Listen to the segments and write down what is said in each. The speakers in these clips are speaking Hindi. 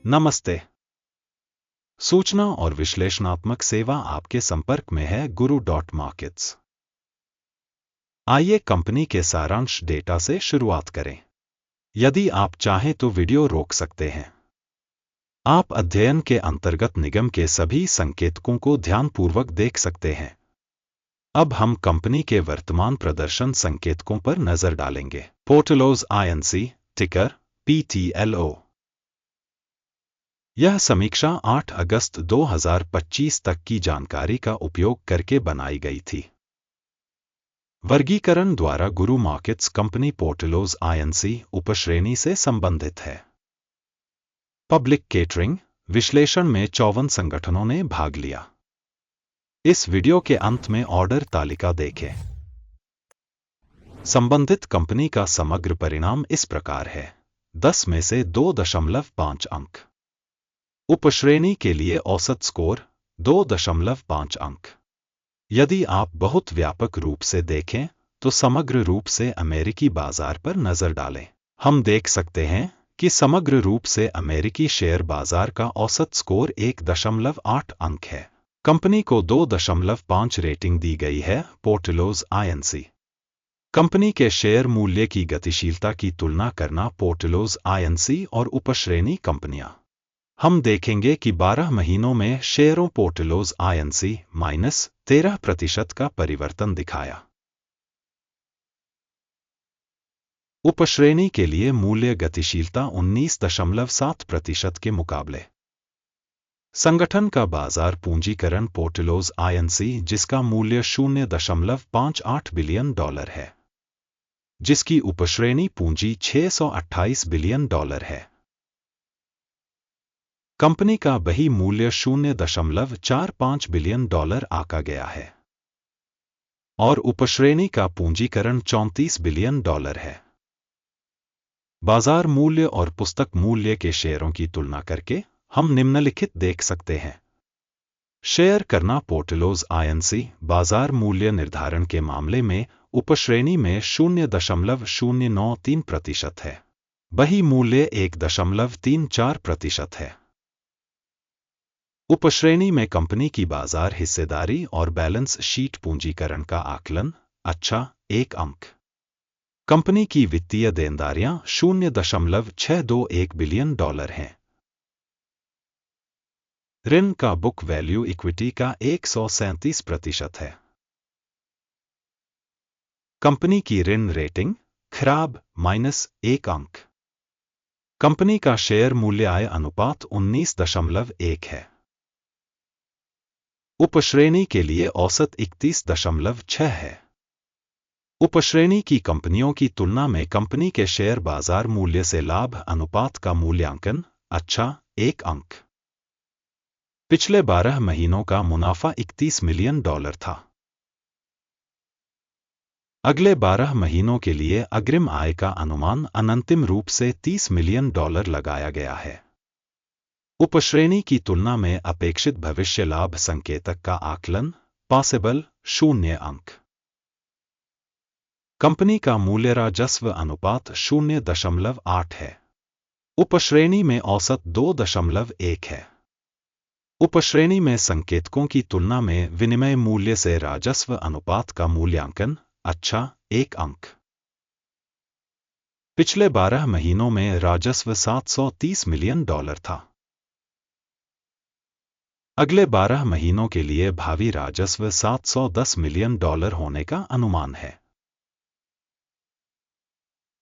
नमस्ते। सूचना और विश्लेषणात्मक सेवा आपके संपर्क में है गुरु डॉट मार्केट्स। आइए कंपनी के सारांश डेटा से शुरुआत करें। यदि आप चाहें तो वीडियो रोक सकते हैं। आप अध्ययन के अंतर्गत निगम के सभी संकेतकों को ध्यानपूर्वक देख सकते हैं। अब हम कंपनी के वर्तमान प्रदर्शन संकेतकों पर नजर डालेंगे। पोर्टलोज INC, टिकर PTLO। यह समीक्षा 8 अगस्त 2025 तक की जानकारी का उपयोग करके बनाई गई थी। वर्गीकरण द्वारा गुरु मार्केट्स कंपनी पोर्टलोज INC उपश्रेणी से संबंधित है। पब्लिक केटरिंग विश्लेषण में 54 संगठनों ने भाग लिया। इस वीडियो के अंत में ऑर्डर तालिका देखें। संबंधित कंपनी का समग्र परिणाम इस प्रकार है: 10 में से 2.5 अंक। उपश्रेणी के लिए औसत स्कोर 2.5 अंक। यदि आप बहुत व्यापक रूप से देखें तो समग्र रूप से अमेरिकी बाजार पर नजर डालें। हम देख सकते हैं कि समग्र रूप से अमेरिकी शेयर बाजार का औसत स्कोर 1.8 अंक है। कंपनी को 2.5 रेटिंग दी गई है। पोर्टलोज INC कंपनी के शेयर मूल्य की गतिशीलता की तुलना करना। पोर्टलोज INC और उपश्रेणी कंपनियां। हम देखेंगे कि 12 महीनों में शेयरों पोर्टलोज INC -13% का परिवर्तन दिखाया। उपश्रेणी के लिए मूल्य गतिशीलता 19.7% के मुकाबले। संगठन का बाजार पूंजीकरण पोर्टलोज INC जिसका मूल्य $0.58 बिलियन है, जिसकी उपश्रेणी पूंजी $628 बिलियन है। कंपनी का बही मूल्य $0.45 बिलियन आका गया है और उपश्रेणी का पूंजीकरण $34 बिलियन है। बाजार मूल्य और पुस्तक मूल्य के शेयरों की तुलना करके हम निम्नलिखित देख सकते हैं। शेयर करना पोर्टलोज INC बाजार मूल्य निर्धारण के मामले में उपश्रेणी में 0.093% है। बही मूल्य 1.34% है। उपश्रेणी में कंपनी की बाजार हिस्सेदारी और बैलेंस शीट पूंजीकरण का आकलन अच्छा 1 अंक। कंपनी की वित्तीय देनदारियां $0.621 बिलियन हैं। ऋण का बुक वैल्यू इक्विटी का 137% है। कंपनी की ऋण रेटिंग खराब -1 अंक। कंपनी का शेयर मूल्य आय अनुपात 19.1 है। उपश्रेणी के लिए औसत 31.6 है। उपश्रेणी की कंपनियों की तुलना में कंपनी के शेयर बाजार मूल्य से लाभ अनुपात का मूल्यांकन अच्छा 1 अंक। पिछले 12 महीनों का मुनाफा $31 मिलियन था। अगले 12 महीनों के लिए अग्रिम आय का अनुमान अनंतिम रूप से $30 मिलियन लगाया गया है। उपश्रेणी की तुलना में अपेक्षित भविष्य लाभ संकेतक का आकलन पॉसिबल 0 अंक। कंपनी का मूल्य राजस्व अनुपात 0.8 है। उपश्रेणी में औसत 2.1 है। उपश्रेणी में संकेतकों की तुलना में विनिमय मूल्य से राजस्व अनुपात का मूल्यांकन अच्छा 1 अंक। पिछले 12 महीनों में राजस्व $730 मिलियन था। अगले 12 महीनों के लिए भावी राजस्व $710 मिलियन होने का अनुमान है।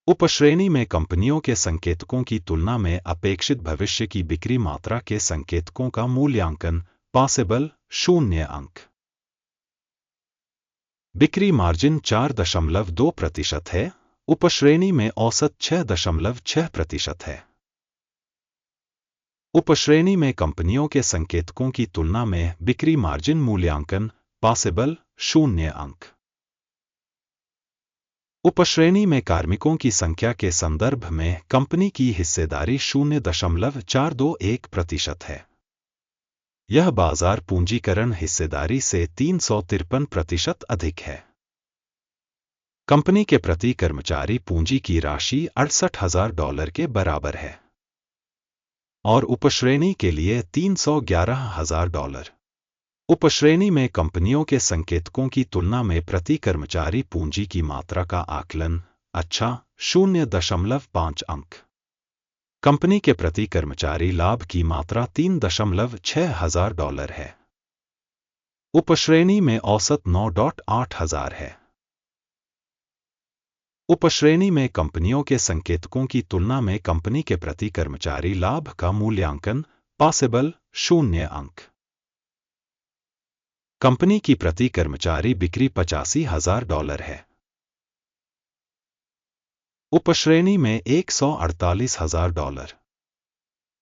उपश्रेणी में कंपनियों के संकेतकों की तुलना में अपेक्षित भविष्य की बिक्री मात्रा के संकेतकों का मूल्यांकन पॉसिबल 0 अंक। बिक्री मार्जिन 4.2% है। उपश्रेणी में औसत 6.6% है। उपश्रेणी में कंपनियों के संकेतकों की तुलना में बिक्री मार्जिन मूल्यांकन पॉसिबल 0 अंक। उपश्रेणी में कार्मिकों की संख्या के संदर्भ में कंपनी की हिस्सेदारी 0.421% है। यह बाजार पूंजीकरण हिस्सेदारी से 353% अधिक है। कंपनी के प्रति कर्मचारी पूंजी की राशि $68,000 के बराबर है। और उपश्रेणी के लिए $311,000। उपश्रेणी में कंपनियों के संकेतकों की तुलना में प्रति कर्मचारी पूंजी की मात्रा का आकलन। अच्छा, 0.5 अंक। कंपनी के प्रति कर्मचारी लाभ की मात्रा $3,600 है। उपश्रेणी में औसत 9.8 हजार है। उपश्रेणी में कंपनियों के संकेतकों की तुलना में कंपनी के प्रति कर्मचारी लाभ का मूल्यांकन। पॉसिबल 0 अंक। कंपनी की प्रति कर्मचारी बिक्री $85,000 है। उपश्रेणी में $148,000।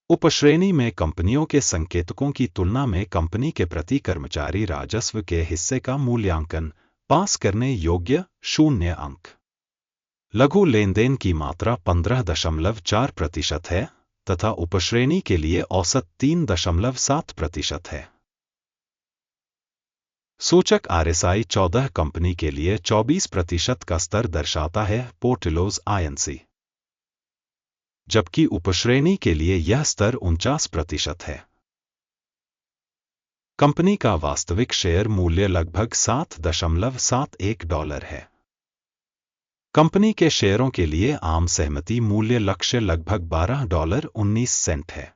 उपश्रेणी में कंपनियों के संकेतकों की तुलना में कंपनी के प्रति कर्मचारी राजस्व के हिस्से का मूल्यांकन। पास करने योग्य 0 अंक। लघु लेनदेन की मात्रा 15.4% है तथा उपश्रेणी के लिए औसत 3.7% है। सूचक RSI 14 कंपनी के लिए 24% का स्तर दर्शाता है। पोर्टलोज INC। जबकि उपश्रेणी के लिए यह स्तर 49% है। कंपनी का वास्तविक शेयर मूल्य लगभग $7.71 है। कंपनी के शेयरों के लिए आम सहमति मूल्य लक्ष्य लगभग $12.19 है।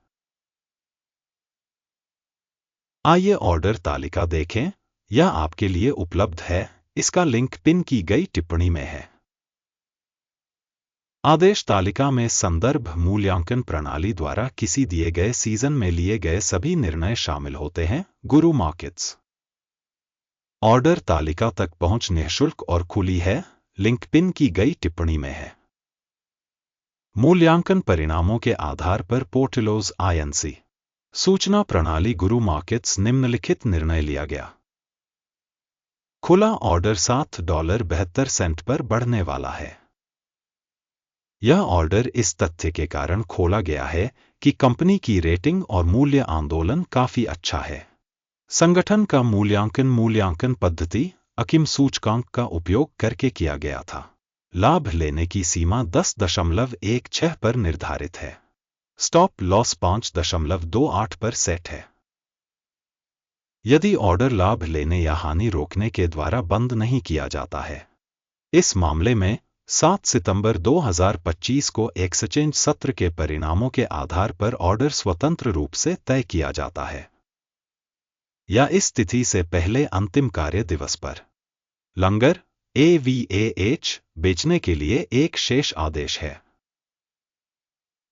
आइए ऑर्डर तालिका देखें। यह आपके लिए उपलब्ध है। इसका लिंक पिन की गई टिप्पणी में है। आदेश तालिका में संदर्भ मूल्यांकन प्रणाली द्वारा किसी दिए गए सीजन में लिए गए सभी निर्णय शामिल होते हैं। गुरु मार्केट्स। ऑर्डर तालिका तक पहुंच निःशुल्क और खुली है। लिंक पिन की गई टिप्पणी में है। मूल्यांकन परिणामों के आधार पर पोर्टलोज INC सूचना प्रणाली गुरु मार्केट्स निम्नलिखित निर्णय लिया गया। खुला ऑर्डर $7.72 पर बढ़ने वाला है। यह ऑर्डर इस तथ्य के कारण खोला गया है कि कंपनी की रेटिंग और मूल्य आंदोलन काफी अच्छा है। संगठन का मूल्यांकन पद्धति अकिम सूचकांक का उपयोग करके किया गया था। लाभ लेने की सीमा 10.16 पर निर्धारित है। स्टॉप लॉस 5.28 पर सेट है। यदि ऑर्डर लाभ लेने या हानि रोकने के द्वारा बंद नहीं किया जाता है। इस मामले में 7 सितंबर 2025 को एक्सचेंज सत्र के परिणामों के आधार पर ऑर्डर स्वतंत्र रूप से तय किया जाता है या इस तिथि से पहले अंतिम कार्य दिवस पर। लंगर AVAH बेचने के लिए एक शेष आदेश है।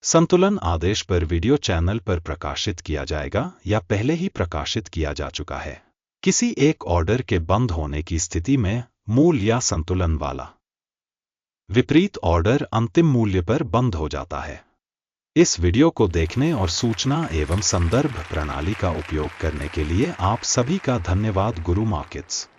संतुलन आदेश पर वीडियो चैनल पर प्रकाशित किया जाएगा या पहले ही प्रकाशित किया जा चुका है। किसी एक ऑर्डर के बंद होने की स्थिति में मूल या संतुलन वाला विपरीत ऑर्डर अंतिम मूल्य पर बंद हो जाता है। इस वीडियो को देखने और सूचना एवं संदर्भ प्रणाली का उपयोग करने के लिए आप सभी का धन्यवाद। गुरु मार्केट्स।